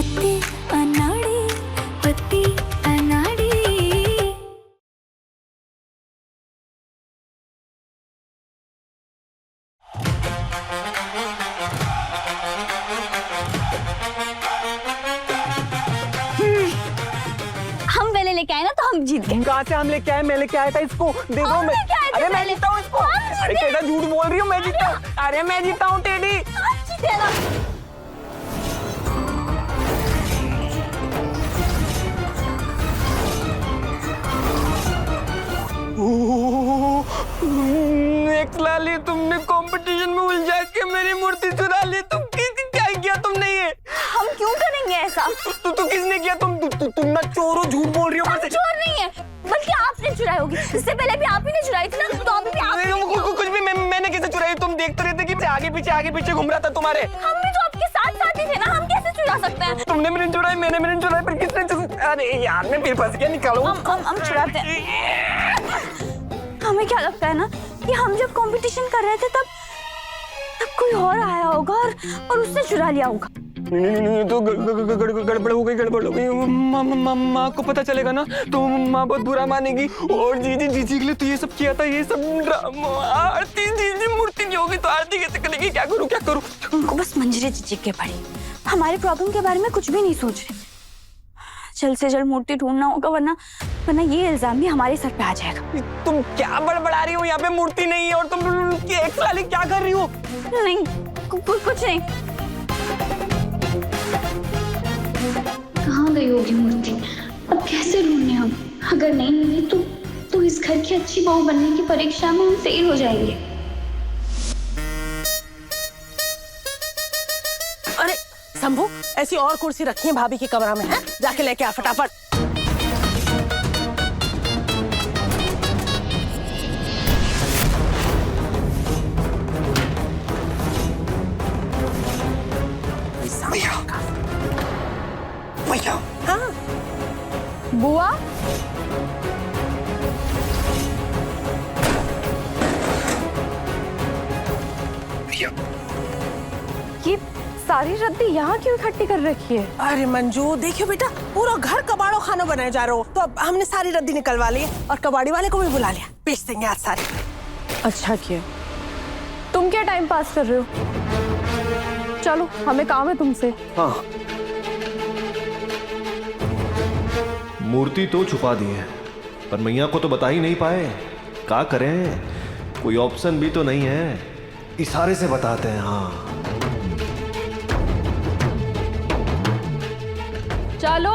पत्ती अनाड़ी, पत्ती अनाड़ी। हम पहले लेके आए ना तो हम जीत गए। कहाँ से हम लेके आए? मैं लेके आया था इसको। देखो मैं, अरे मैं जीता हूँ इसको। अरे कैसा झूठ बोल रही हूँ, मैं जीता हूँ। अरे मैं जीता हूँ टेडी। नेक्स्ट लाली, तुमने कंपटीशन में उलझा के मेरी मूर्ति चुरा ली। तुम क्या किया तुमने ये? हम क्यों करेंगे ऐसा? तो किसने किया? तुम ना चोर हो, झूठ बोल रही हो। हम चोर नहीं है, बल्कि आपने चुराई होगी। इससे पहले भी आप ही ने चुराई थी ना, तो अभी भी आप ही। कुछ भी मैंने कैसे चुराई? तुम देखते रहते कि आगे पीछे घूम रहा था तुम्हारे। हम भी तो आपके साथ ही थे ना, हम कैसे चुरा सकते हैं? तुमने मेरी चुराई, मैंने मेरी चुराई, पर किसने? अरे यार मैं फिर फंस गया, निकालो। हम चुराते हैं। हमें क्या लगता है ना कि हम जब कंपटीशन कर रहे थे तब कोई और आया होगा और उसने चुरा लिया होगा। नहीं, तो गड़बड़ हो गई। माँ को पता चलेगा ना तो माँ बहुत बुरा मानेगी। और जीजी के लिए तो ये सब किया था, ये सब ड्रामा। आरती जीजी मूर्ति नहीं होगी तो आरती कैसे करेगी? क्या करूँ? उनको बस मंजरे चिचिक के पड़ी, हमारे प्रॉब्लम के बारे में कुछ भी नहीं सोच रहे। जल्द से जल्द मूर्ति ढूंढना होगा, वरना ये इल्जाम भी हमारे सर पे आ जाएगा। तुम क्या बड़बड़ा रही हो? यहाँ पे मूर्ति नहीं है और तुम एक साली क्या कर रही हो? नहीं, कुछ नहीं। कहाँ गई होगी मूर्ति? अब कैसे ढूंढने हम? अगर नहीं मिली तो इस घर की अच्छी बहू बनने की परीक्षा में हम फेल हो जाएंगे। अरे शंभू, ऐसी और कुर्सी रखी है भाभी के कमरा में, है? जाके लेके आ फटाफट। भैया। हाँ बुआ, ये सारी रद्दी यहाँ क्यों इकट्ठी कर रखी है? अरे मंजू, देखियो बेटा, पूरा घर कबाड़ो खाना बनाए जा रहे हो, तो अब हमने सारी रद्दी निकलवा ली है और कबाड़ी वाले को भी बुला लिया। बेच देंगे आज सारे। अच्छा किया। तुम क्या टाइम पास कर रहे हो? चलो, हमें काम है तुमसे। हाँ। मूर्ति तो छुपा दी है, पर मैया को तो बता ही नहीं पाए। क्या करें? कोई ऑप्शन भी तो नहीं है। इशारे से बताते हैं। हाँ चलो।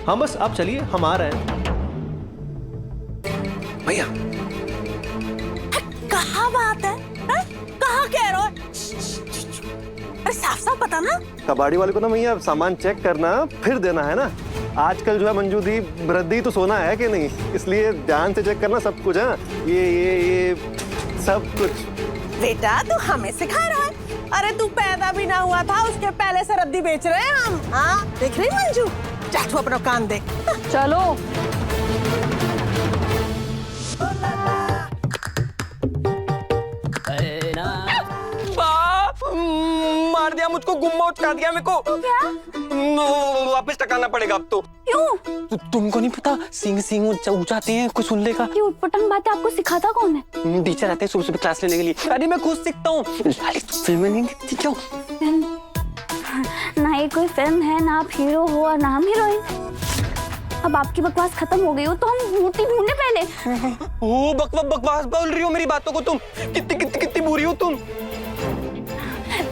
हाँ बस आप चलिए, हम आ रहे हैं। भैया कहाँ बात है? कहाँ कह रहे हो? अरे साफ पता ना। कबाड़ी वाले को ना भैया सामान चेक करना फिर देना है ना। आजकल जो है मंजू दी, वृद्धि तो सोना है कि नहीं, इसलिए ध्यान से चेक करना सब कुछ है। ये सब कुछ। बेटा तू हमें सिखा रहा है? अरे तू पैदा भी ना हुआ था उसके पहले से रद्दी बेच रहे हैं हम। हाँ देख रही मंजू, जा तू अपना कान देख। चलो। मार दिया मुझको, गुम्मा उचका दिया मेरे को। क्या? वापस टकाना पड़ेगा अब तो। क्यों? तुमको नहीं पता, सिंग ऊंचाते हैं, कुछ सुन लेगा। ये उटपटांग बातें आपको सिखाता कौन है? टीचर आते हैं सुबह क्लास लेने के लिए। अरे मैं खुद सीखता हूँ। फिल्म नहीं देखती क्यों? ना ये कोई फिल्म है, ना आप हीरो हो और ना हम हीरोइन। अब आपकी बकवास खत्म हो गई हो तो हम मूर्ति ढूंढने पहले। ओ बकवास बोल रही हो मेरी बातों को तुम। कितनी बुरी हो तुम।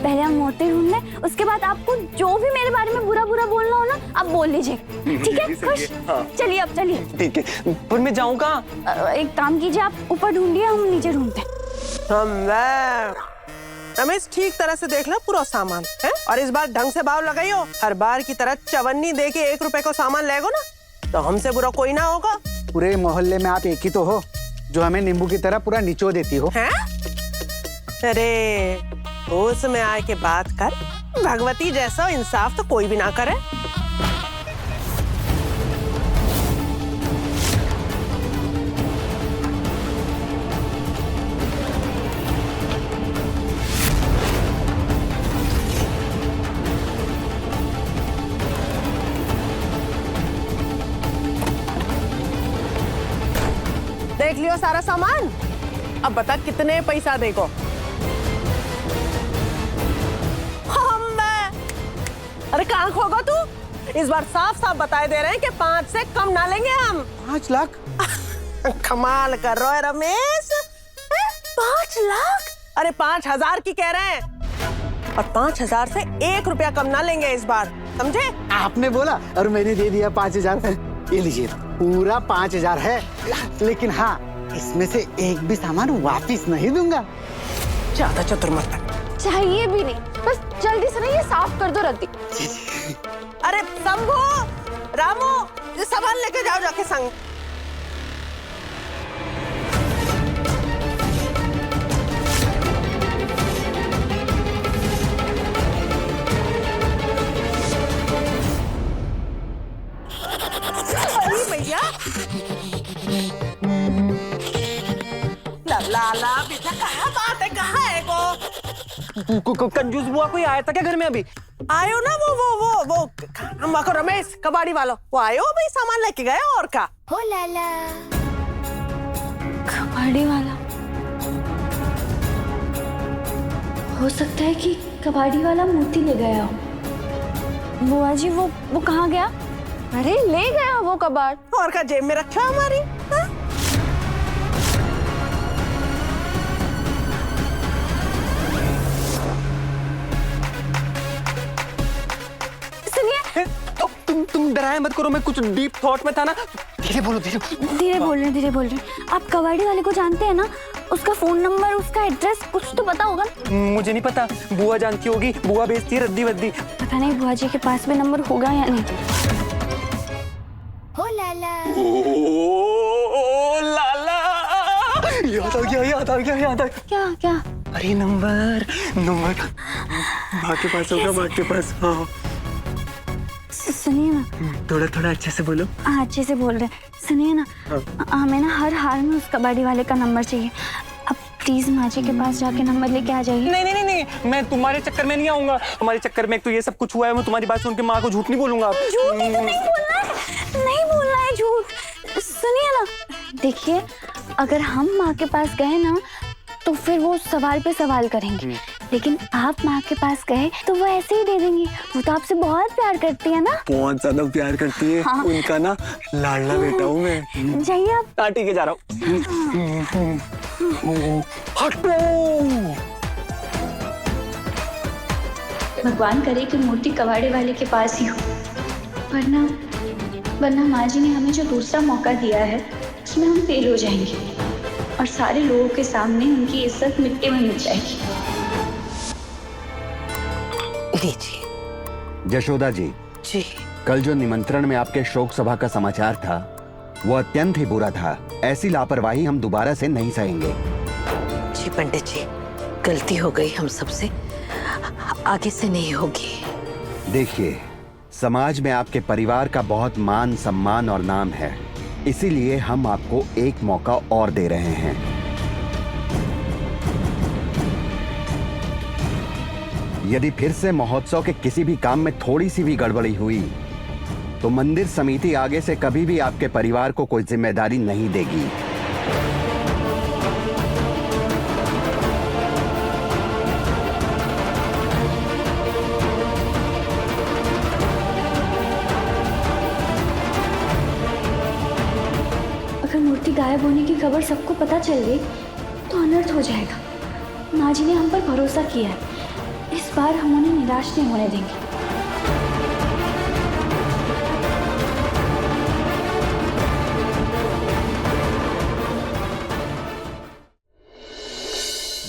पहले हम मूर्ति ढूंढ लें, उसके बाद आपको जो भी मेरे बारे में बुरा बोलना हो ना, आप बोल लीजिए। ठीक है? खुश? चलिए अब चलिए। ठीक है, पर मैं जाऊँ कहाँ? एक काम कीजिए, आप ऊपर ढूंढिए, हम नीचे ढूंढते हैं। रमेश ठीक तरह से देख लो पूरा सामान है, और इस बार ढंग से भाव लगाइयो। हर बार की तरह चवन्नी दे के 1 रुपए को सामान लेगो ना, तो हमसे बुरा कोई ना होगा। पूरे मोहल्ले में आप एक ही तो हो जो हमें नींबू की तरह पूरा निचो देती हो। हैं? अरे होश में आए के बात कर। भगवती जैसा इंसाफ तो कोई भी ना करे। देख लियो सारा सामान। अब बता कितने पैसा देगो? अरे कहाँ खोगा तू? इस बार साफ साफ बताए दे रहे हैं कि 5 से कम ना लेंगे हम। 5 लाख? कमाल कर रहा है रमेश। 5 लाख? अरे 5,000 की कह रहे हैं, और 5,000 से 1 रुपया कम ना लेंगे इस बार, समझे? आपने बोला और मैंने दे दिया 5,000। ये लीजिए, पूरा 5,000 है, लेकिन हाँ, इसमें से एक भी सामान वापिस नहीं दूंगा। ज्यादा चतुर मत। चाहिए भी नहीं, बस जल्दी से ना ये साफ कर दो रद्दी। अरे शंभू, रामू, ये सामान लेके जाओ जाके संग। अरे भैया, ला बेटा, कहाँ बात है, कहाँ है को? कंजूस बुआ कोई आया था क्या घर में अभी? आयो ना वो अम्मा को रमेश कबाड़ी वाला, वो आयो भाई, सामान लेके गया और का। हो लाला। कबाड़ी वाला? हो सकता है कि कबाड़ी वाला मूर्ति ले गया हो। बुआ जी वो कहाँ गया? अरे ले गया वो कबाड़। और का जेब में रखा हमारी। हाँ? तुम डराए मत करो, मैं कुछ डीप थॉट में था ना। धीरे बोलो, धीरे बोल रहे हैं। आप कबाड़ी वाले को जानते हैं ना? उसका फोन नंबर, उसका एड्रेस कुछ तो पता होगा। मुझे नहीं पता, बुआ जानती होगी, बुआ बेचती है रद्दी वद्दी। पता नहीं बुआ जी के पास में नंबर होगा या नहीं। हो लाला। ओ लाला, याद आ गया। क्या? अरे नंबर माँ के पास होगा, माँ के पास। हाँ सुनिए ना, थोड़ा अच्छे से बोलो। हाँ अच्छे से बोल रहे हैं। सुनिए ना, हमें ना हर हाल में उस कबाड़ी वाले का नंबर चाहिए। अब प्लीज माँ जी के पास जाके नंबर लेके आ जाइए। नहीं, मैं तुम्हारे चक्कर में नहीं आऊंगा। तुम्हारे चक्कर में एक तो ये सब कुछ हुआ है, मैं तुम्हारी बात सुन के माँ को झूठ नहीं बोलूंगा। झूठ नहीं बोलना है झूठ। सुनिए ना, देखिए, अगर हम माँ के पास गए ना तो फिर वो सवाल पे सवाल करेंगे, लेकिन आप माँ के पास गए तो वो ऐसे ही दे देंगी। वो तो आपसे बहुत प्यार करती है ना। बहुत ज्यादा प्यार करती है। हाँ। उनका ना लाडला बेटा हूँ मैं। जाइए आप। हाँ ठीक है, जा रहा हूँ। हटो। भगवान करे कि मूर्ति कबाड़े वाले के पास ही हो, वरना माँ जी ने हमें जो दूसरा मौका दिया है उसमें हम फेल हो जाएंगे और सारे लोगों के सामने उनकी इज्जत मिट्टी में मिल जाएगी। लीजिए। यशोदा जी, कल जो निमंत्रण में आपके शोक सभा का समाचार था वो अत्यंत ही बुरा था। ऐसी लापरवाही हम दोबारा से नहीं सहेंगे। जी पंडित जी, गलती हो गई हम सबसे, आगे से नहीं होगी। देखिए, समाज में आपके परिवार का बहुत मान सम्मान और नाम है, इसीलिए हम आपको एक मौका और दे रहे हैं। यदि फिर से महोत्सव के किसी भी काम में थोड़ी सी भी गड़बड़ी हुई तो मंदिर समिति आगे से कभी भी आपके परिवार को कोई जिम्मेदारी नहीं देगी। अगर मूर्ति गायब होने की खबर सबको पता चल गई तो अनर्थ हो जाएगा। माँ जी ने हम पर भरोसा किया है, इस बार हम उन्हें निराश नहीं होने देंगे।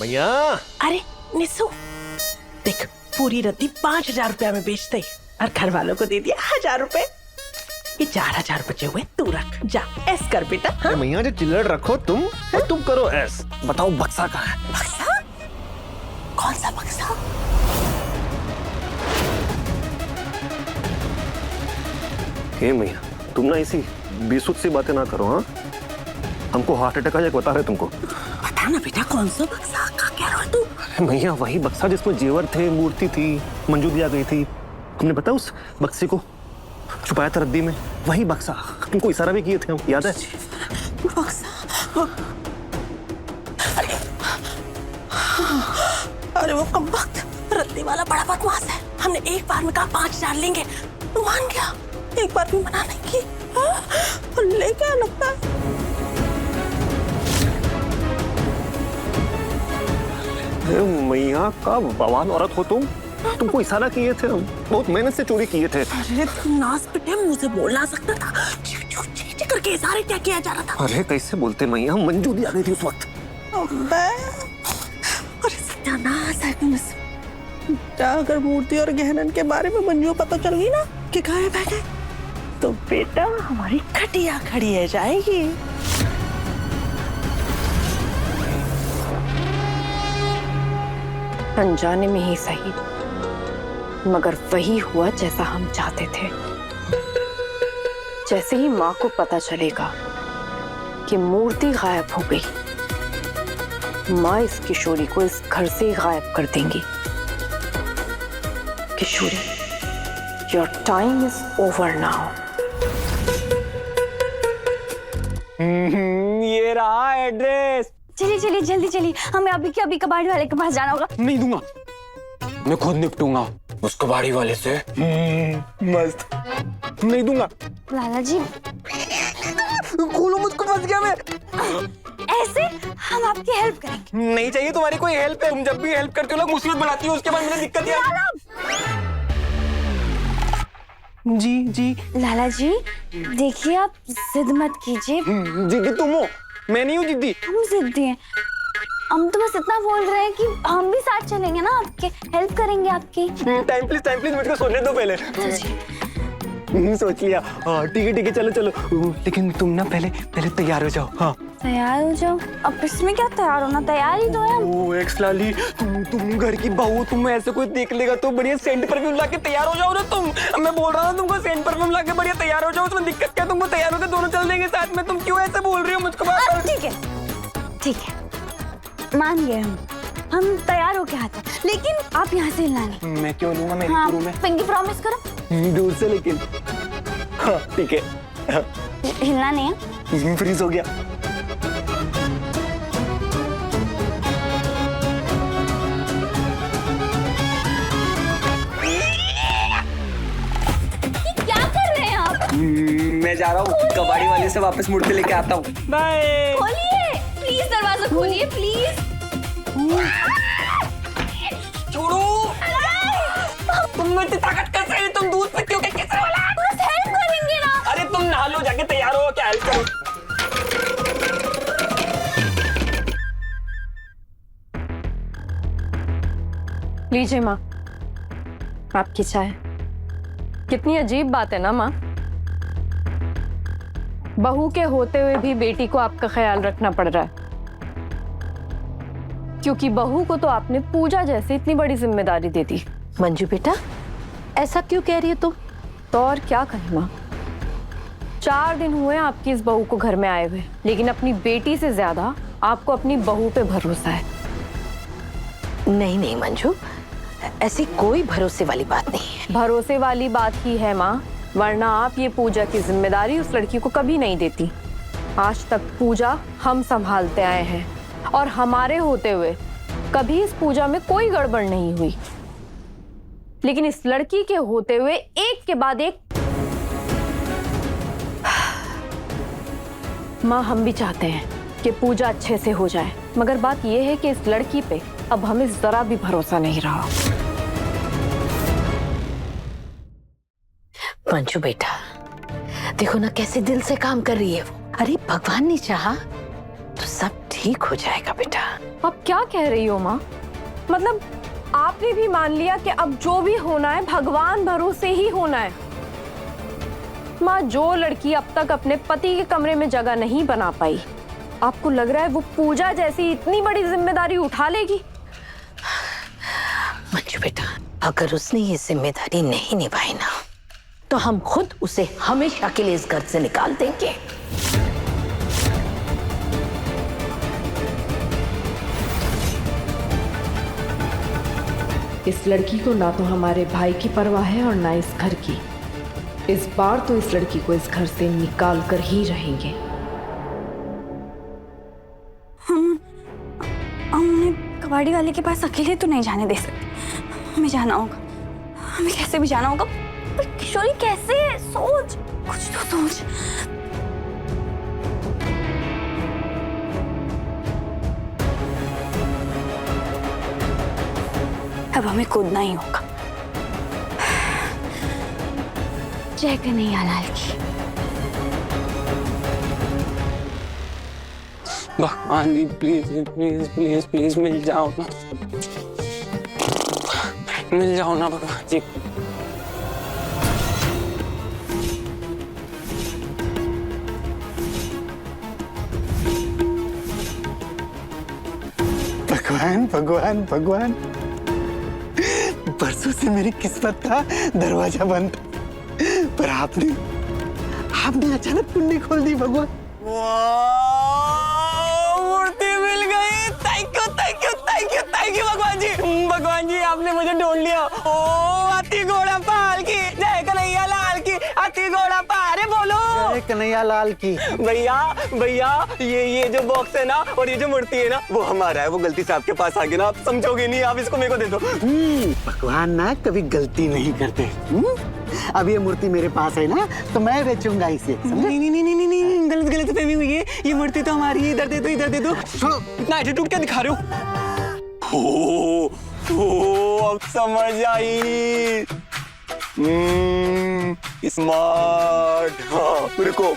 भैया। अरे निसू, देख पूरी रद्दी 5,000 रुपया में बेचते और घर वालों को दे दिया 1,000 रुपए। ये 4,000 बचे हुए तू रख, जा ऐस कर बेटा। हाँ? भैया जो चिल्लड़ रखो तुम, और तुम करो ऐस। बताओ बक्सा कहाँ है? बक्सा? कौन सा बक्सा? हे भैया, तुम ना इसी बेसुध सी बातें ना करो। हाँ, हमको हार्ट अटैक आ जाएगा, बता रहे तुमको। बता ना बेटा, कौन सा बक्सा? क्या रहा तू? भैया वही बक्सा जिसमें जेवर थे, मूर्ति थी, मंजू दिया गई थी। तुमने पता उस बक्से को छुपाया था रद्दी में, वही बक्सा। तुमको इशारा भी किए थे हम, याद है? बक्सा अरे वो कमबख्त रद्दी वाला बड़ा बदमाश है। हमने एक बार में कहा 5,000 लेंगे तो मान गया, एक बार भी मना नहीं की। और ले क्या लगता है? मैया का बवाल औरत हो तुमको इशारा किए थे हम, बहुत मेहनत से चोरी किए थे। अरे तुम नाच पिटे, मुंह से बोलना सकता था, चीची करके इशारे क्या किया जा रहा था। अरे कैसे बोलते मैया, मंजू दी आ गई थी उस वक्त। अरे सत्यानाश है। क्या अगर मूर्ति और गहनन के बारे में मंजू पता चल गई ना कि गायब है गए, तो बेटा हमारी खटिया खड़ी है जाएगी। अनजाने में ही सही, मगर वही हुआ जैसा हम चाहते थे। जैसे ही माँ को पता चलेगा कि मूर्ति गायब हो गई, माँ इस किशोरी को इस घर से ही गायब कर देंगी। Kishori, your time is over now. ये रहा एड्रेस। चलिए चलिए जल्दी चलिए, हमें अभी के अभी कबाड़ी वाले के पास जाना होगा। नहीं दूंगा, मैं खुद निपटूंगा उस कबाड़ी वाले से। मस्त, नहीं दूंगा। लाला जी खोलो, मुझको फंस गया मैं। ऐसे हम आपकी हेल्प करेंगे। नहीं चाहिए तुम्हारी कोई हेल्प है, तुम जब भी हेल्प करते हो लोग मुसीबत बढ़ाती हो, उसके बाद मुझे दिक्कत है। जी जी लाला जी देखिए, आप जिद मत कीजिए। जिद्दी तुम हो, मैं नहीं हूँ जिद्दी। हम जिद्दी हैं, हम तो बस इतना बोल रहे हैं कि हम भी साथ चलेंगे ना, आपके हेल्प करेंगे आपकी। टाइम प्लीज मुझको सोचने दो पहले। सोच लिया, हाँ ठीक है चलो चलो, लेकिन तुम ना पहले तैयार हो जाओ। हाँ तैयार हो जाओ? अब इसमें क्या तैयार होना, तैयार ही तो है हम। ओ एक्स लाली, तुम घर की बहू, तुम ऐसे कोई देख लेगा तो बढ़िया सेंट परफ्यूम ला के तैयार हो जाओ ना तुम। मैं बोल रहा हूँ तुमको सेंट परफ्यूम ला के बढ़िया तैयार हो जाओ, उसमें दिक्कत क्या, तुमको तैयार होकर दोनों चल देंगे साथ में। तुम क्यों ऐसे बोल रही हो मुझको? ठीक है मान गए हम तैयार होके आते हैं, लेकिन आप यहाँ से हिलना नहीं। मैं क्यों लूंगा, मेरे हाँ, रूम में। पिंकी प्रॉमिस करो। दूर से लेकिन। हाँ ठीक है, हिलना नहीं है। फ्रीज हो गया। क्या कर रहे हैं आप? मैं जा रहा हूँ, कबाड़ी वाले से वापस मुड़ के लेके आता हूँ। बाय। खोलिए प्लीज, दरवाजा खोलिए प्लीज। छोड़ो, तुम में इतनी ताकत कैसे है? तुम दूध पीते हो क्या? कैसे वाला? बस हेल्प करेंगे ना। अरे तुम नहा लो जाके, तैयार हो, क्या हेल्प करो। लीजिए माँ, आपकी चाय। कितनी अजीब बात है ना माँ, बहू के होते हुए भी बेटी को आपका ख्याल रखना पड़ रहा है, क्योंकि बहू को तो आपने पूजा जैसे इतनी बड़ी जिम्मेदारी दे दी। मंजू बेटा, ऐसा क्यों कह रही हो तुम? तो और क्या करें माँ, 4 दिन हुए आपकी इस बहू को घर में आए हुए, लेकिन अपनी बेटी से ज्यादा आपको अपनी बहू पे भरोसा है। नहीं मंजू, ऐसी कोई भरोसे वाली बात नहीं है। भरोसे वाली बात ही है माँ, वरना आप ये पूजा की जिम्मेदारी उस लड़की को कभी नहीं देती। आज तक पूजा हम संभालते आए हैं, और हमारे होते हुए कभी इस पूजा में कोई गड़बड़ नहीं हुई, लेकिन इस लड़की के होते हुए एक के बाद एक। माँ, हम भी चाहते हैं कि पूजा अच्छे से हो जाए, मगर बात यह है कि इस लड़की पे अब हमें जरा भी भरोसा नहीं रहा। मंजू बेटा, देखो ना कैसे दिल से काम कर रही है वो। अरे भगवान ने चाहा तो सब ठीक हो जाएगा बेटा। अब क्या कह रही हो माँ? मतलब आपने भी मान लिया कि अब जो भी होना है भगवान भरोसे ही होना है। माँ, जो लड़की अब तक अपने पति के कमरे में जगह नहीं बना पाई, आपको लग रहा है वो पूजा जैसी इतनी बड़ी जिम्मेदारी उठा लेगी? मंजू बेटा, अगर उसने ये जिम्मेदारी नहीं निभाई ना, तो हम खुद उसे हमेशा के लिए इस घर से निकाल देंगे। इस लड़की को ना तो हमारे भाई की परवाह है और ना इस घर की। इस बार तो इस लड़की को इस घर से निकाल कर ही रहेंगे। कबाड़ी वाले के पास अकेले तो नहीं जाने दे सकते, हमें जाना होगा, हमें कैसे भी जाना होगा। पर किशोरी कैसे? सोच, कुछ तो सोच। अब हमें कूदना ही होगा। जय कन्हैया लाल की। भगवान जी प्लीज प्लीज प्लीज प्लीज मिल जाओ ना, मिल जाओ ना भगवान जी। भगवान भगवान भगवान, परसों से मेरी किस्मत का दरवाजा बंद था, पर आपने अचानक कुंडी खोल दी भगवान। मूर्ति मिल गई। Thank you thank you thank you thank you भगवान जी। भगवान जी आपने मुझे ढूंढ लिया। ओ हाथी घोड़ा पाल की जय कन्हैया लाल की, हाथी घोड़ा पाल बोलो जय कन्हैया लाल की। भैया भैया ये जो बॉक्स है ना और ये जो मूर्ति है ना वो हमारा है, वो गलती से आपके पास आ गया ना, आप समझोगे नहीं, आप इसको मेरे को दे दो। भगवान ना कभी गलती नहीं करते। अब ये मूर्ति मेरे पास है ना, तो मैं बेचूंगा इसे। नहीं नहीं नहीं नहीं नहीं, गलत फहमी हुई है, ये मूर्ति तो हमारी है, इधर दे दो इधर दे दो। इतना एटीट्यूड क्या दिखा रहे हो? अब समझ आई। स्मार्ट। हाँ रुको,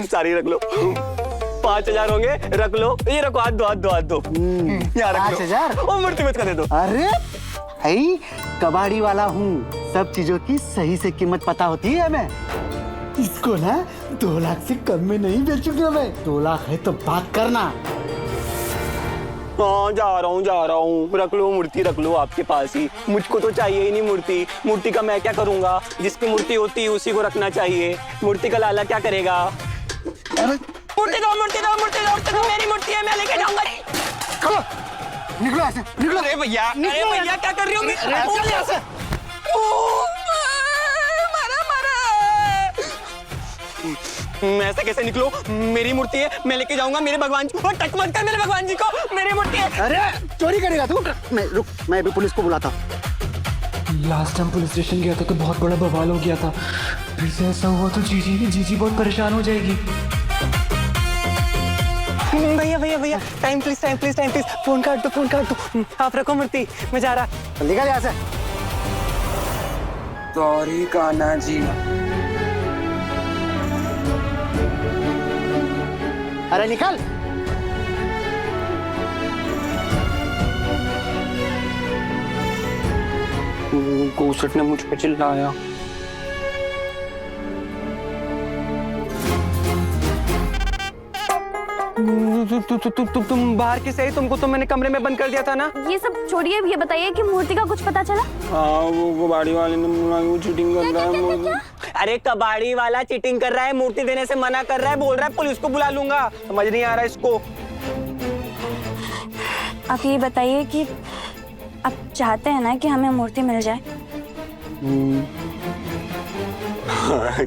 सारी रख लो, 5,000 होंगे, रख लो, ये रखो, हाथ दो हाथ दो हाथ दो, यहाँ रख लो। 5,000? ओ मूर्ति मत कर दे दो। अरे भाई कबाड़ी वाला हूँ, सब चीजों की सही से कीमत पता होती है हमें। इसको ना 2 लाख से कम में नहीं बेचूंगा मैं। 2 लाख है तो बात करना। हाँ जा रहा हूँ, रख लो मूर्ति, रख लो आपके पास ही, मुझको तो चाहिए ही नहीं मूर्ति। मूर्ति का मैं क्या करूँगा, जिसकी मूर्ति होती है उसी को रखना चाहिए, मूर्ति का लाला क्या करेगा। मूर्ति दो मूर्ति दो मूर्ति दो, तो मेरी मूर्ति है, मैं लेके जाऊंगा। निकलो ऐसे, निकलो। अरे भैया क्या कर रही हो? मैं ऐसे कैसे निकलो, मेरी मूर्ति है, मैं लेके जाऊंगा मेरे भगवान जी। और टच मत कर मेरे भगवान जी को, मेरी मूर्ति है। अरे चोरी करेगा तू? रुक, मैं अभी पुलिस को बुलाता। लास्ट टाइम पुलिस स्टेशन गया था तो बहुत बड़ा बवाल हो गया था, फिर से ऐसा हुआ तो जीजी बहुत परेशान हो जाएगी। भैया टाइम प्लीज, फोन काट दो, आप रखो मूर्ति, मैं जा रहा। निकल यहाँ से। सॉरी कान्हा जी। अरे निकल। गोसट ने मुझ पे चिल्लाया। तुम बाहर कैसे आई? तुमको तो मैंने कमरे में बंद कर दिया था ना। ये सब छोड़िए, ये बताइए कि मूर्ति का कुछ पता चला? हाँ वो कबाड़ी वाले ने चीटिंग कर रहा है। अरे कबाड़ी वाला चीटिंग कर रहा है, मूर्ति देने से मना कर रहा है, बोल रहा है पुलिस को बुला लूंगा। समझ नहीं आ रहा इसको। आप ये बताइए कि आप चाहते हैं ना कि हमें मूर्ति मिल जाए?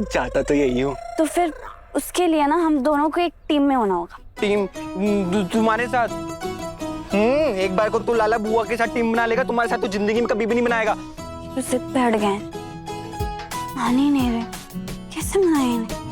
चाहता तो यही हूँ। तो फिर उसके लिए ना हम दोनों को एक टीम में होना होगा। टीम? तुम्हारे साथ? एक बार को तू लाला बुआ के साथ टीम बना लेगा, तुम्हारे साथ तो जिंदगी में कभी भी नहीं बनाएगा। तो सिर्फ बैठ गए, मान ही नहीं रहे, कैसे मनाए इन्हें?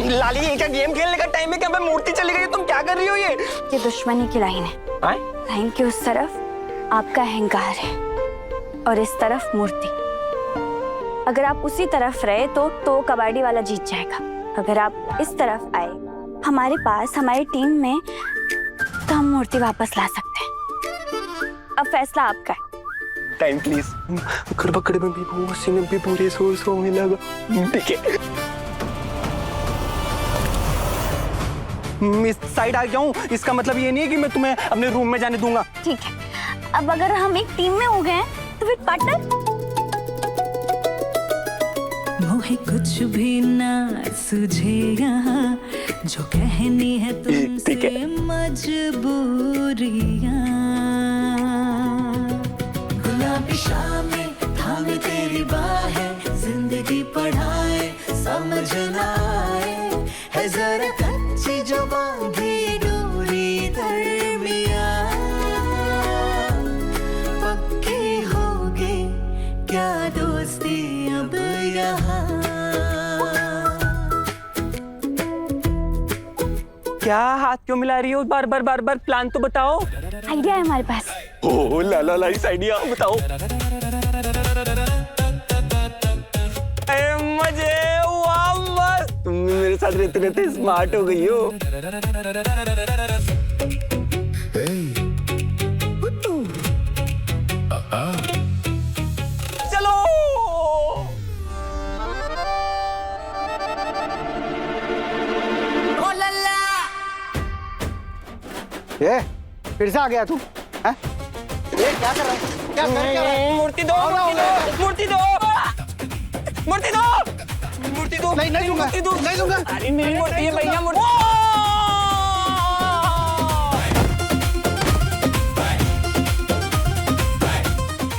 लाली ये क्या गेम खेलने का टाइम है क्या? मैं मूर्ति चली गई, तुम क्या कर रही हो? ये दुश्मनी की लाइन है। लाइन की उस तरफ आपका अहंकार है और इस तरफ मूर्ति। अगर आप उसी तरफ रहे तो कबाड़ी वाला जीत जाएगा। अगर आप इस तरफ आए हमारे पास, हमारी टीम में, तो हम मूर्ति वापस ला सकते हैं। अब फैसला आपका है। Time please. पकड़ में भी उसी में भी पूरे सो में लगा। ठीक है, इस साइड आ गया हूँ, इसका मतलब ये नहीं है कि मैं तुम्हें अपने रूम में जाने दूंगा। ठीक है, अब अगर हम एक टीम में हो गए हैं तो फिर पार्टनर। मोहे कुछ भी ना सुझे यहाँ, जो कहनी है तुमसे मजबूरियाँ। गुलाबी शामें थामे तेरी बाहें, जिंदगी पढ़ाए समझ ना आए, है जरा कच्ची जो बांधी डोरी दरमिया। पक्की होगी क्या दोस्ती अब यहाँ। क्या हाथ क्यों मिला रही हो बार बार प्लान तो बताओ। आइडिया है हमारे पास। ओ ला इस आइडिया बताओ। मजे वाह मस्त, तुम मेरे साथ रहते रहते स्मार्ट हो गई हो। चलो ओ लल्ला। ये फिर से आ गया तू? हैं? ये क्या कर रहा है? क्या कर रहा है? मूर्ति दो मूर्ति दो मूर्ति दो मूर्ति दो। नहीं दूंगा, नहीं दूंगा। अरे मेरी मूर्ति है भैया, मूर्ति।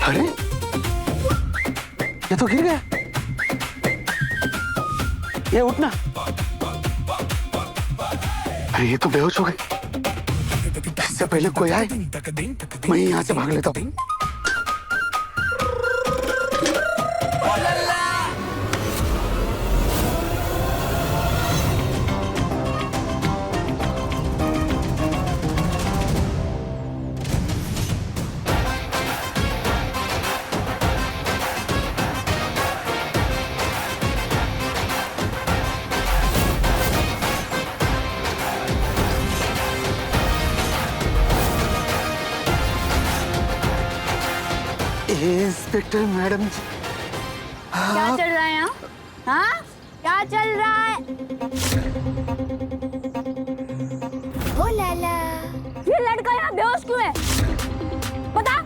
अरे ये तो गिर गया। ये उठना। अरे ये तो बेहोश हो गए। इससे पहले कोई आए मैं यहाँ से भाग लेता हूँ। इंस्पेक्टर मैडम जी, क्या चल रहा है यहाँ? हाँ? क्या चल रहा है? ओ लाला, ये लड़का यहाँ बेहोश क्यों है? बता।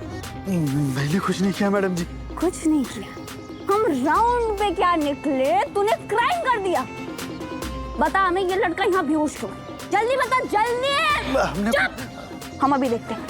मैंने कुछ नहीं किया मैडम जी। कुछ नहीं किया? हम राउंड पे क्या निकले, तूने क्राइम कर दिया। बता हमें ये लड़का यहाँ बेहोश क्यों है? जल्दी बता, जल्दी। चुप। हम अभी देखते हैं।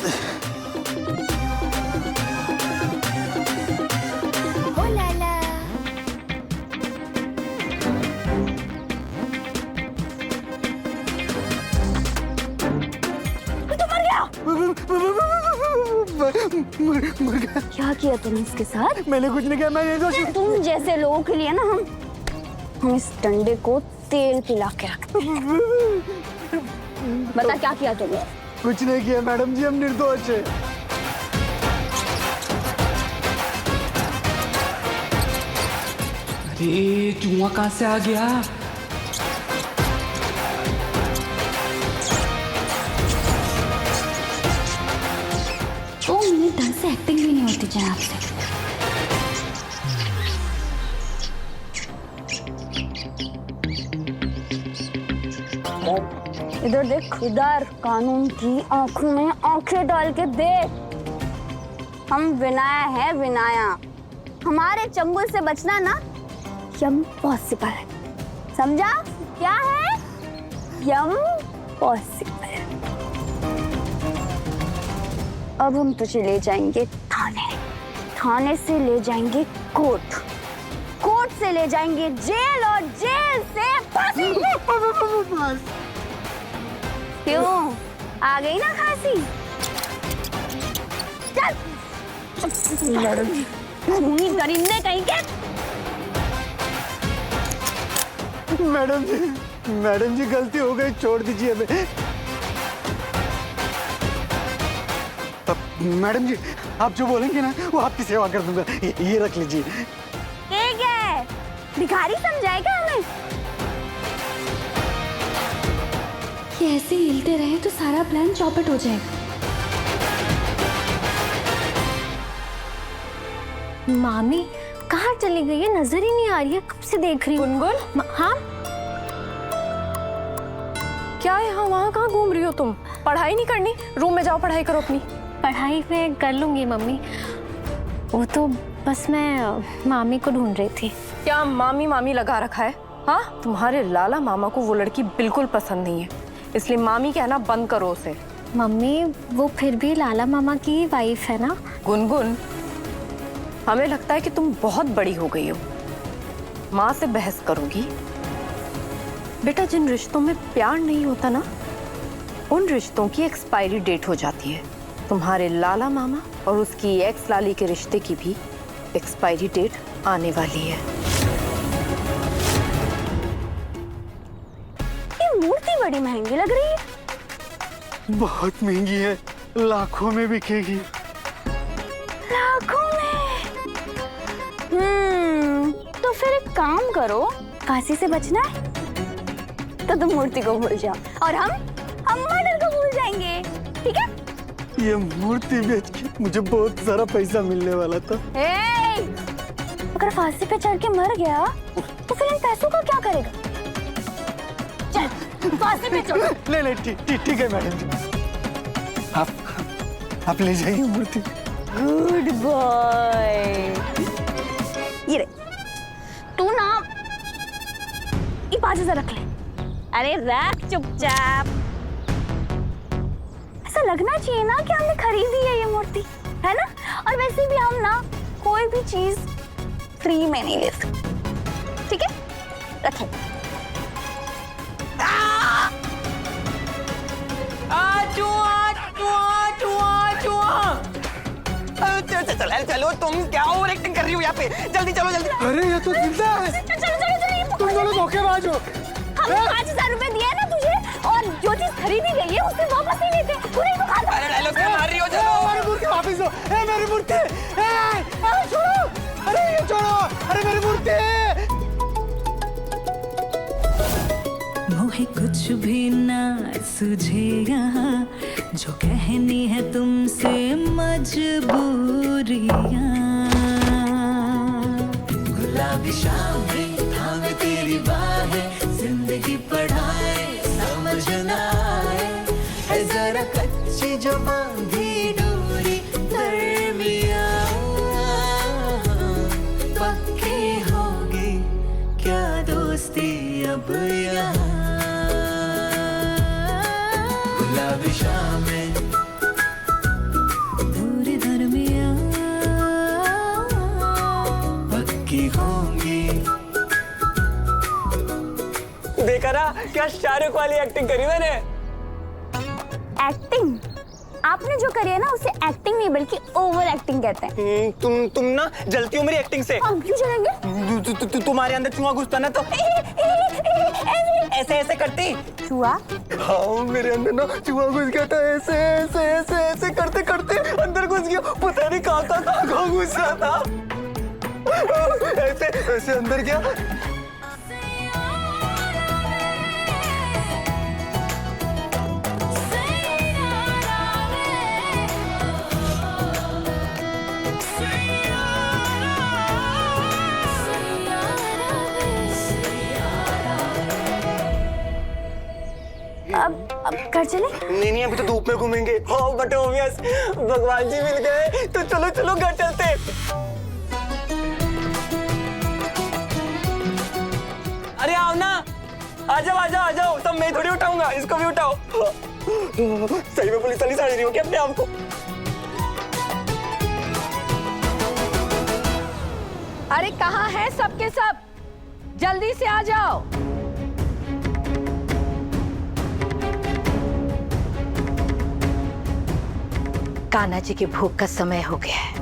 मर गया। क्या किया तुमने इसके साथ? मैंने कुछ नहीं किया। मैं ये दोस्त। तुम जैसे लोगों के लिए ना हम इस डंडे को तेल पिला के रखते हैं। बता क्या किया तुमने? कुछ नहीं किया मैडम जी, हम निर्दोष हैं। अरे चूहा कहाँ से आ गया? ढंग से एक्टिंग भी नहीं होती जनाब से। इधर देख, इधर कानून की आंखों में आंखें डाल के देख। हम विनाया है, विनाया। हमारे चंगुल से बचना ना इम्पॉसिबल है, समझा? क्या है? इम्पॉसिबल। अब हम तुझे ले जाएंगे थाने, थाने से ले जाएंगे कोर्ट, कोर्ट से ले जाएंगे जेल और जेल से फांसी। क्यों आ गई ना खांसी? चल दरिंदे कहीं के। मैडम जी गलती हो गई, छोड़ दीजिए हमें। मैडम जी आप जो बोलेंगे ना वो आपकी सेवा कर दूंगा। ये रख लीजिए। ठीक है, भिखारी समझाएगा हमें? ये ऐसे हिलते रहे तो सारा प्लान चौपट हो जाएगा। मामी कहाँ चली गई है? नजर ही नहीं आ रही है, कब से देख रही हूँ। गुनगुन, हाँ क्या यहाँ वहाँ कहाँ घूम रही हो तुम? पढ़ाई नहीं करनी? रूम में जाओ, पढ़ाई करो अपनी। पढ़ाई में कर लूंगी मम्मी, वो तो बस मैं मामी को ढूंढ रही थी। क्या मामी मामी लगा रखा है? हाँ, तुम्हारे लाला मामा को वो लड़की बिल्कुल पसंद नहीं है, इसलिए मामी कहना बंद करो उसे। मम्मी वो फिर भी लाला मामा की वाइफ है ना। गुनगुन, हमें लगता है कि तुम बहुत बड़ी हो गई हो, माँ से बहस करोगी। बेटा, जिन रिश्तों में प्यार नहीं होता ना, उन रिश्तों की एक्सपायरी डेट हो जाती है। तुम्हारे लाला मामा और उसकी एक्स लाली के रिश्ते की भी एक्सपायरी डेट आने वाली है। ये मूर्ति बड़ी महंगी लग रही है। बहुत महंगी है, लाखों में बिकेगी। लाखों में? तो फिर एक काम करो, काशी से बचना है तो तुम मूर्ति को भूल जाओ और हम मर्डर को भूल जाएंगे, ठीक है? ये मूर्ति बेच के मुझे बहुत सारा पैसा मिलने वाला था। अगर फांसी पे चढ़ के मर गया तो फिर इन पैसों का क्या करेगा? चल फांसी पे चढ़। ले ठीक है मैडम जी, आप ले जाइए मूर्ति। Good boy. ये रे, तू ना ये 5,000 रख ले। अरे रख चुपचाप। ऐसा लगना चाहिए ना कि हमने खरीदी है ये मूर्ति, है ना? और वैसे भी हम ना कोई भी चीज फ्री में नहीं ले सकते, ठीक है? रखें। चलो, तुम क्या ओवर एक्टिंग कर रही हो यहाँ पे? जल्दी चलो जल्दी। अरे ये तो जिंदा है। चलो तुम दोनों धोखेबाज हो। हमने 5,000 रुपए दिए ना तुझे, और जो चीज खरीदी गई है उसे वापस नहीं लेते। तूने तो खा। अरे डायलॉग क्या मार रही हो? चलो मेरी मूर्ति वापस दो। मेरी मूर्ति। छोड़ो। अरे ये छोड़ो। अरे मेरी मूर्ति। मोहे कुछ भी ना सूझे यहाँ, जो कहनी है तुमसे मजबूरियाँ। गुलाबी शामें थामे तेरी बाहें, जिंदगी पढ़ाए समझ ना आए, है जरा कच्ची जो बांधी डोरी दरमियाँ। पक्की होगी क्या दोस्ती अब यहाँ? गुलाबी शामें पूरी दरमियाँ पक्की होंगी। देखा ना क्या शाहरुख वाली एक्टिंग करी मैंने? एक्टिंग आपने जो करी है ना उसे एक्टिंग नहीं बल्कि ओवर एक्टिंग कहते हैं। तुम ना जलती हो मेरी एक्टिंग से। हम क्यों जलेंगे? तुम्हारे अंदर चूहा घुसता ना तो ऐसे ऐसे करती। चूहा? हाँ, मेरे अंदर ना चूहा घुस गया था। ऐसे ऐसे ऐसे ऐसे करते करते अंदर घुस गया। पता नहीं कहाँ घुस रहा था। ऐसे ऐसे अंदर गया। अब कर चले? नहीं, अभी तो धूप में घूमेंगे। हाँ बट ऑब्वियस, भगवान जी मिल गए तो चलो चलो घर चलते। अरे आओ ना, आ जाओ। तब मैं थोड़ी उठाऊंगा, इसको भी उठाओ। सही में पुलिस वाली साड़ी रही हो क्या अपने आप को? अरे कहाँ है सबके सब? जल्दी से आ जाओ। कान्हा जी की भूख का समय हो गया है।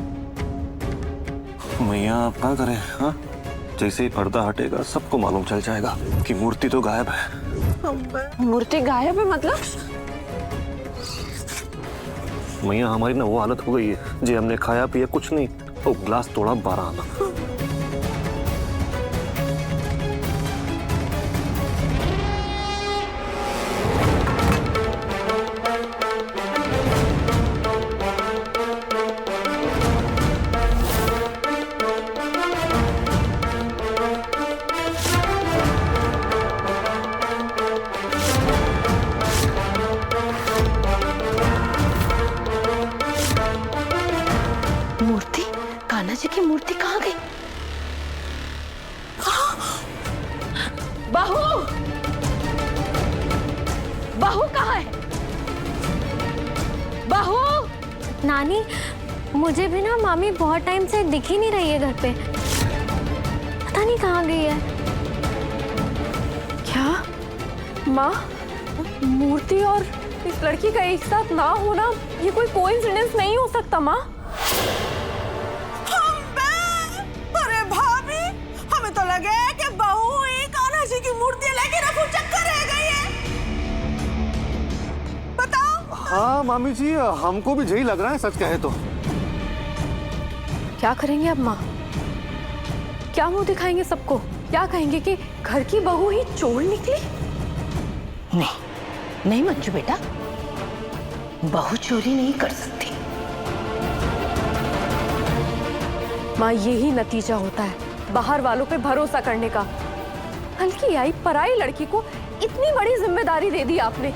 मैया आप क्या करें? हाँ, जैसे ही पर्दा हटेगा सबको मालूम चल जाएगा कि मूर्ति तो गायब है। मूर्ति गायब है मतलब? मैया हमारी ना वो हालत हो गई है जी, हमने खाया पिया कुछ नहीं, तो ग्लास तोड़ा 12 आना। कान्हा जी की मूर्ति कहाँ गई? बहू, बहू कहाँ है? बहू। नानी, मुझे भी ना मामी बहुत टाइम से दिख ही नहीं रही है घर पे। पता नहीं कहाँ गई है। क्या माँ, मूर्ति और इस लड़की का एक साथ ना होना ये कोई कोइंसिडेंस नहीं हो सकता माँ। अरे भाभी, हमें तो लगे कि बहू ही कान्हा जी की मूर्ति लेके रफू चक्कर रह गई है। बताओ। हाँ मामी जी, हमको भी यही लग रहा है, सच कहे तो। क्या करेंगे अब माँ? क्या मुंह दिखाएंगे सबको? क्या कहेंगे कि घर की बहू ही चोर निकली? नहीं नहीं मंजू बेटा, बहू चोरी नहीं कर सकती। माँ, यही नतीजा होता है बाहर वालों पे भरोसा करने का। हल्की आई पराई लड़की को इतनी बड़ी जिम्मेदारी दे दी आपने।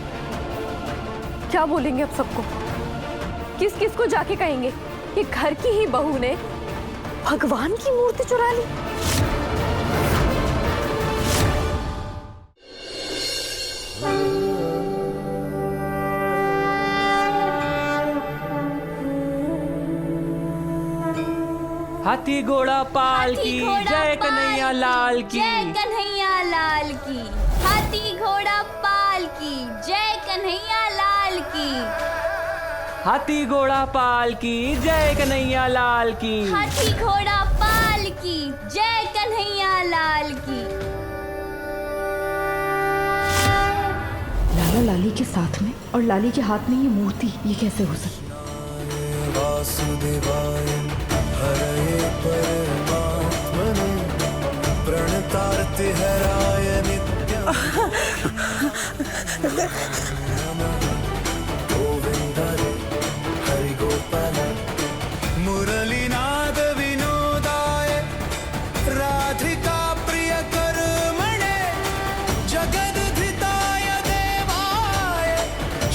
क्या बोलेंगे अब सबको? किस किस को जाके कहेंगे कि घर की ही बहू ने भगवान की मूर्ति चुरा ली? हाथी घोड़ा पाल की जय कन्हैया लाल की। जय कन्हैया लाल की। हाथी घोड़ा पाल की जय कन्हैया लाल की। हाथी घोड़ा पाल की जय कन्हैया लाल की। हाथी घोड़ा पाल की जय कन्हैया लाल की। लाला लाली के साथ में और लाली के हाथ में ये मूर्ति, ये कैसे हो सकती? वासुदेवाय हरये परमात्मने प्रणतार्ति हराय नित्यं गोविन्दाय हरि गोपाल मुरलीनाद विनोदाय राधिका प्रिय कर्मणे जगद्धिताय देवाय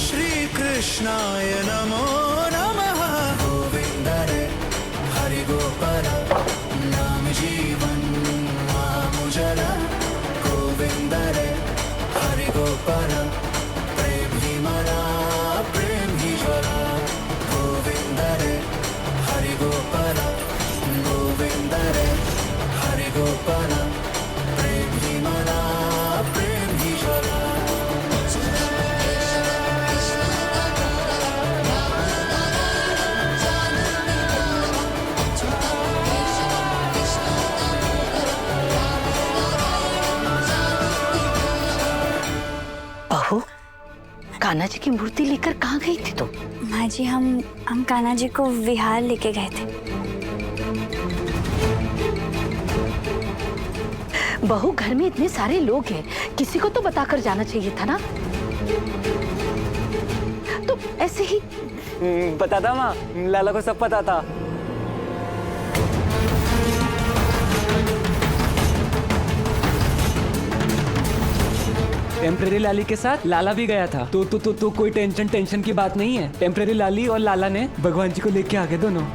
श्री कृष्णाय नमो नमः। गोविन्दाय हरि गोपाल नाम जीवन मामुजला। गोविन्दाय हरि गोपाल प्रेम ही मरा प्रेम ही ज्वला। गोविन्दाय हरि गोपाल गोविन्दाय हरि गोपाल प्रेम ही मरा प्रेम ही ज्वला। बहू, कान्हा जी की मूर्ति लेकर कहाँ गई थी तुम? माँ जी, हम कान्हा जी को विहार लेके गए थे। बहू, घर में इतने सारे लोग हैं, किसी को तो बताकर जाना चाहिए था ना। तो ऐसे ही पता था माँ, लाला को सब पता था। टेम्परेरी लाली के साथ लाला भी गया था। तो कोई टेंशन की बात नहीं है। टेम्परेरी लाली और लाला ने भगवान जी को लेके आ गए दोनों।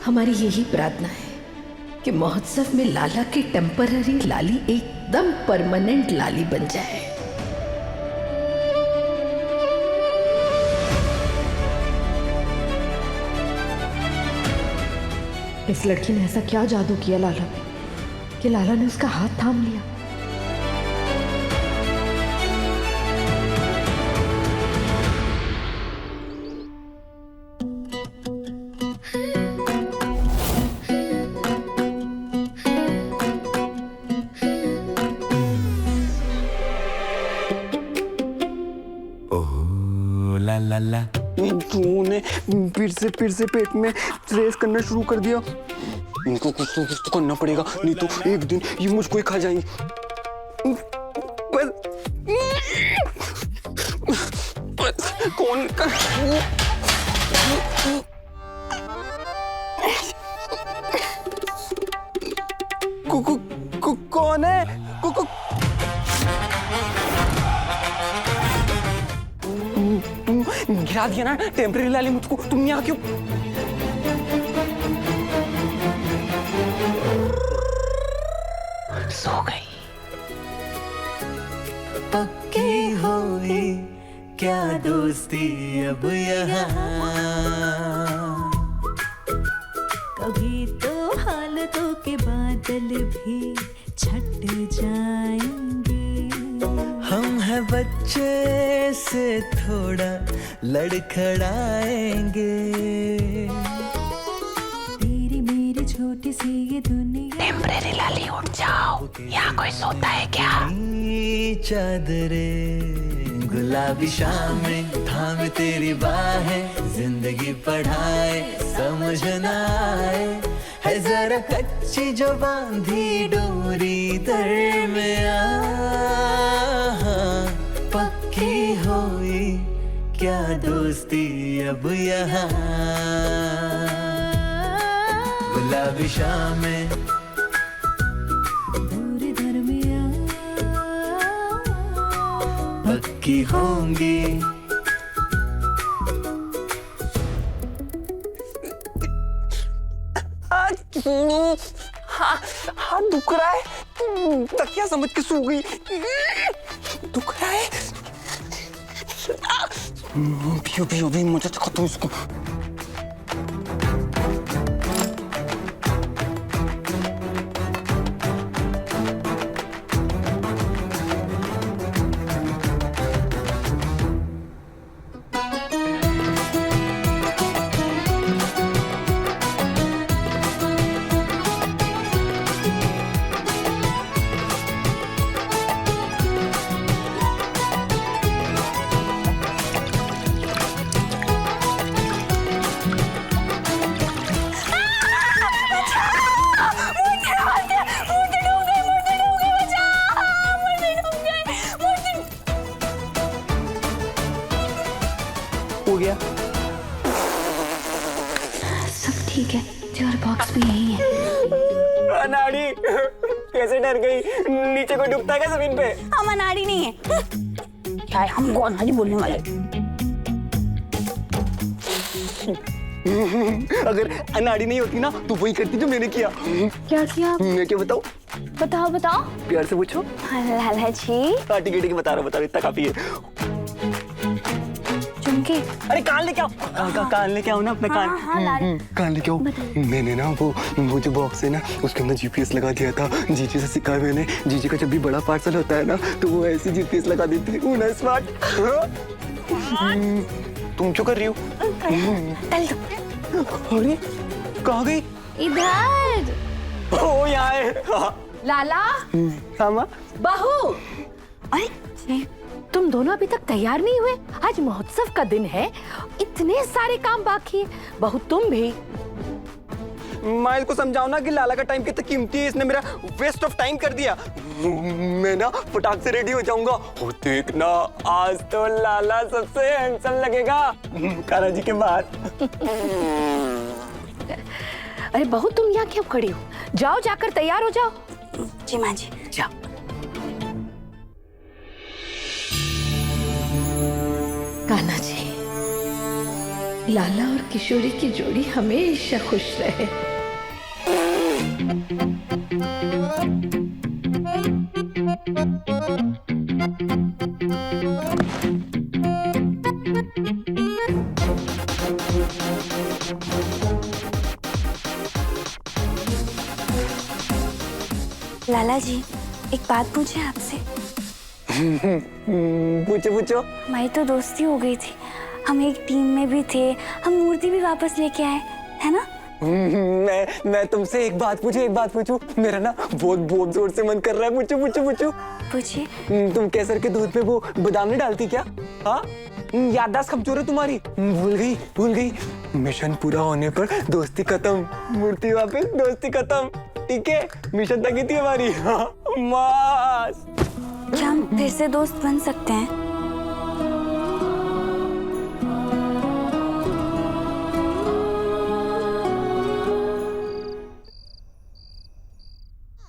हमारी यही प्रार्थना है कि महोत्सव में लाला की टेम्पररी लाली एकदम परमानेंट लाली बन जाए। इस लड़की ने ऐसा क्या जादू किया लाला पे कि लाला ने उसका हाथ थाम लिया? ला तूने फिर से पेट में रेस करना शुरू कर दिया। इनको कुछ तो करना पड़ेगा, नहीं तो एक दिन ये मुझको ही खा जाएंगी। कौन कौन है? गिरा दिया ना टेम्परेरी लाली मुझको, तुम यहाँ क्यों? सो गई। पक्की हुई क्या दोस्ती अब यहाँ, कभी तो हालतों के बादल भी छट जाएंगे। हम हैं बच्चे से थोड़ा लड़खड़ाएंगे। तेरी मेरी छोटी सी ये दुनिया। टेम्परेरी लाली उठ जाओ, यहाँ कोई सोता है क्या? चादरे गुलाबी शामें थाम तेरी बाहें, जिंदगी पढ़ाए समझ न आए, है जरा कच्ची जो बांधी डोरी दरमिया। पक्की हुई क्या दोस्ती अब यहाँ, गुलाबी शामें दूर दरमिया पक्की होंगी। हाथ दुख रहा है, तकिया समझ के सो गई। दुख रहा है। पियो पियो भी, मुझे खत्म इसको। हो गया सब ठीक है, टियर बॉक्स भी यही है। अनाड़ी कैसे डर गई? नीचे कोई डूबता है क्या जमीन पे? हम अनाड़ी नहीं है। क्या है, हमको अनाड़ी बोलने वाले? अगर अनाड़ी नहीं होती ना तो वही करती जो मैंने किया। क्या किया? मैं क्या बताऊं? बताओ बताओ। प्यार से पूछो। लाला जी। हाँ ठीक है बता रहा हूँ, इतना काफी है। चुमके। अरे कान लेके आओ, कान लेके आओ ना अपना कान। कान लेके आओ। मैंने ना वो जो बॉक्स है ना उसके अंदर जीपीएस लगा दिया था। जीजी से सीखा है मैंने। जीजी का जब भी बड़ा पार्सल होता है ना तो वो ऐसे जीपीएस लगा देती है। वो ना स्मार्ट। तुम क्यों कर रही हो? अरे कहाँ गई? इधर। ओ यहाँ है। लाला। हाँ माँ। बहू। अरे तुम दोनों अभी तक तैयार नहीं हुए? आज महोत्सव का दिन है, इतने सारे काम बाकी है। बहू तुम भी। मैं इसको समझाऊं ना कि लाला का टाइम कितना कीमती है, इसने मेरा वेस्ट ऑफ टाइम कर दिया। मैं ना फटाक से रेडी हो जाऊंगा और देखना आज तो लाला सबसे हैंडसम लगेगा कान्हा जी के बाद। अरे बहू तुम यहाँ क्यों खड़ी हो? जाओ जाकर तैयार हो जाओ। जी माँ जी। जाओ। कान्हा जी, लाला और किशोरी की जोड़ी हमेशा खुश रहे। लाला जी, एक बात पूछे आपसे? पूछो पूछो। हमारी तो दोस्ती हो गई थी, हम एक टीम में भी थे, हम मूर्ति भी वापस लेके आए, है ना? मैं तुमसे एक बात पूछूं? मेरा ना बहुत जोर से मन कर रहा है। पूछो। पूछिए। तुम केसर के दूध पे वो बादाम नहीं डालती क्या? हाँ, याददाश्त कमजोर है तुम्हारी। भूल गई। मिशन पूरा होने पर दोस्ती खत्म, मूर्ति वापस, दोस्ती खत्म। ठीक है, मिशन तक ही थी हमारी। क्या हम फिर से दोस्त बन सकते हैं?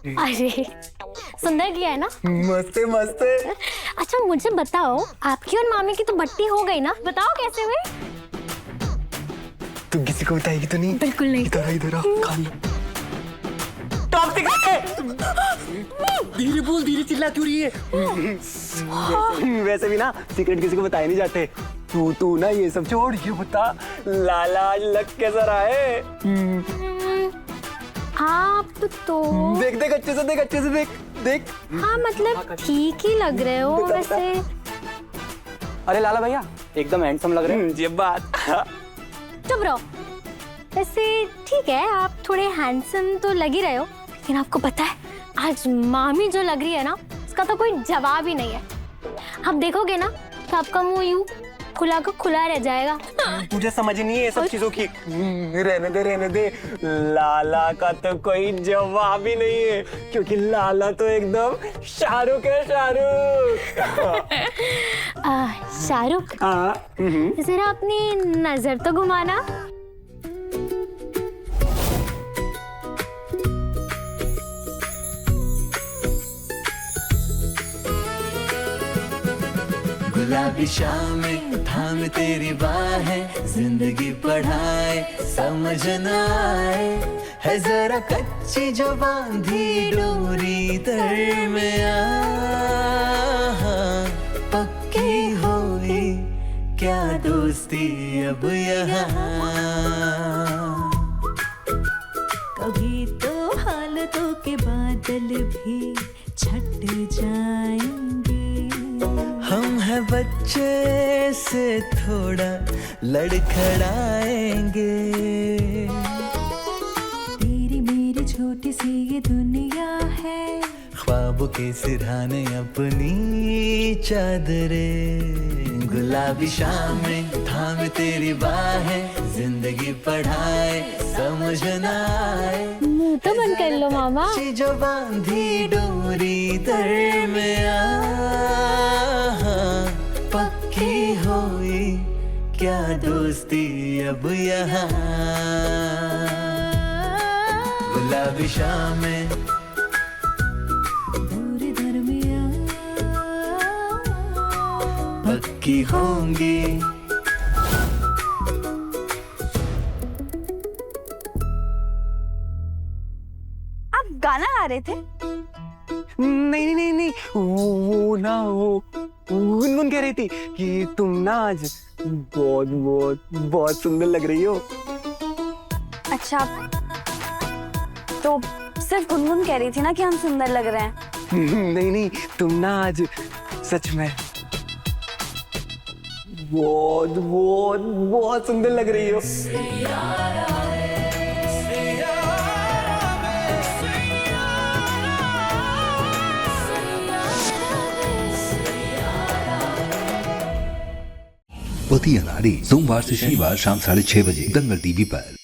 अरे सुंदर किया है ना? मस्ते मस्ते। अच्छा मुझे बताओ, आपकी और मामी की तो बट्टी हो गई ना, बताओ कैसे हुई? तू किसी को बताएगी तो नहीं? बिल्कुल नहीं। इधर आ, खा लो। टॉप दिखा। धीरे बोल, धीरे चिल्ला क्यों रही है? वैसे भी ना सीक्रेट किसी को बताए नहीं जाते। तू ना ये सब छोड़, ये बता लाला आज लग कैसा रहा है? आप तो देख अच्छे से देख। हाँ मतलब ठीक ही लग रहे हो वैसे। अरे लाला भैया एकदम हैंडसम लग रहे हैं। ये बात। चुप रहो। वैसे ठीक है, आप थोड़े हैंडसम तो लग ही रहे हो, लेकिन आपको पता है आज मामी जो लग रही है ना, उसका तो कोई जवाब ही नहीं है। आप देखोगे ना तो आपका मुंह यूं खुला का खुला रह जाएगा। तुझे समझ नहीं है ये सब चीजों की। रहने दे। लाला का तो कोई जवाब ही नहीं है, क्योंकि लाला तो एकदम शाहरुख है, शाहरुख। शाहरुख, जरा अपनी नजर तो घुमाना। गुलाबी शामें थाम तेरी बाहें, जिंदगी पढ़ाए समझ न आए, है जरा कच्ची जो बांधी डोरी दरमियां, पक्की हुई क्या दोस्ती अब यहाँ। कभी तो हालतों के बादल भी छट जाएंगे, हम हैं बच्चे से थोड़ा लड़खड़ाएंगे, तेरी मेरी छोटी सी ये दुनिया है, ख्वाबों के सिरहाने अपनी चादरें, गुलाबी शामें थाम तेरी बाहें, जिंदगी पढ़ाए समझ न आए, मुंह तो बंद कर लो मामा। जो बांधी डोरी दरमियां, पक्की हुई क्या दोस्ती अब यहाँ। गुलाबी शामें दूर दरमियां पक्की होंगी। आप गाना गा रहे थे? नहीं, वो गुनगुन कह रही थी कि तुम ना आज बहुत सुंदर लग रही हो। अच्छा, तो सिर्फ गुनगुन कह रही थी ना कि हम सुंदर लग रहे हैं? नहीं, तुम ना आज सच में बहुत सुंदर लग रही हो। पति अनाड़ी सोमवार से शनिवार शाम 6:30 बजे दंगल टीवी पर।